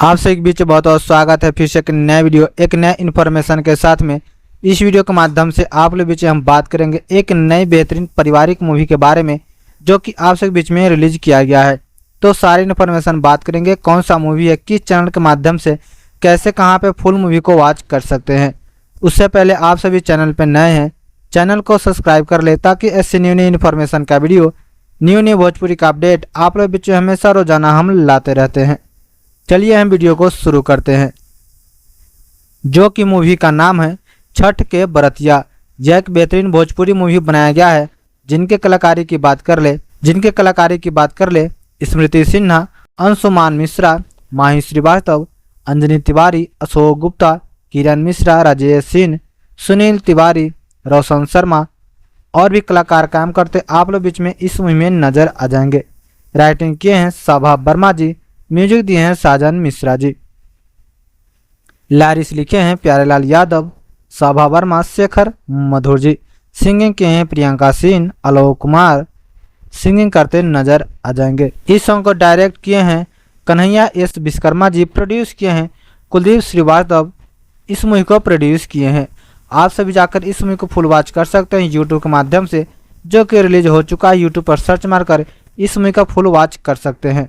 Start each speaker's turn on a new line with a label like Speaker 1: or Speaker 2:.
Speaker 1: आप सभी के बीच बहुत बहुत स्वागत है फिर से एक नया वीडियो एक नया इन्फॉर्मेशन के साथ में। इस वीडियो के माध्यम से आप लोग बीच हम बात करेंगे एक नई बेहतरीन पारिवारिक मूवी के बारे में जो कि आप सभी बीच में रिलीज किया गया है। तो सारी इन्फॉर्मेशन बात करेंगे, कौन सा मूवी है, किस चैनल के माध्यम से, कैसे कहाँ पे फुल मूवी को वॉच कर सकते हैं। उससे पहले आप सभी चैनल पर नए हैं, चैनल को सब्सक्राइब कर ले ताकि ऐसे न्यू न्यू इन्फॉर्मेशन का वीडियो, न्यू भोजपुरी का अपडेट आप लोग बीच में हमेशा रोजाना हम लाते रहते हैं। चलिए हम वीडियो को शुरू करते हैं, जो कि मूवी का नाम है छठ के बरतिया। यह एक बेहतरीन भोजपुरी मूवी बनाया गया है जिनके कलाकारी की बात कर ले स्मृति सिन्हा, अंशुमान मिश्रा, माही श्रीवास्तव, अंजनी तिवारी, अशोक गुप्ता, किरण मिश्रा, राजेश सिंह, सुनील तिवारी, रोशन शर्मा और भी कलाकार काम करते आप लोग बीच में इस मूवी में नजर आ जाएंगे। राइटिंग किए हैं शोभा वर्मा जी, म्यूजिक दिए हैं साजन मिश्रा जी, लारिस लिखे हैं प्यारेलाल यादव, शोभा वर्मा, शेखर मधुर जी, सिंगिंग किए हैं प्रियंका सिंह, आलोक कुमार सिंगिंग करते नजर आ जाएंगे। इस सॉन्ग को डायरेक्ट किए हैं कन्हैया एस विश्वकर्मा जी, प्रोड्यूस किए हैं कुलदीप श्रीवास्तव, इस मूवी को प्रोड्यूस किए हैं। आप सभी जाकर इस मूवी को फुल वॉच कर सकते हैं यूट्यूब के माध्यम से, जो कि रिलीज हो चुका है। यूट्यूब पर सर्च मारकर इस मूवी का फुल वॉच कर सकते हैं।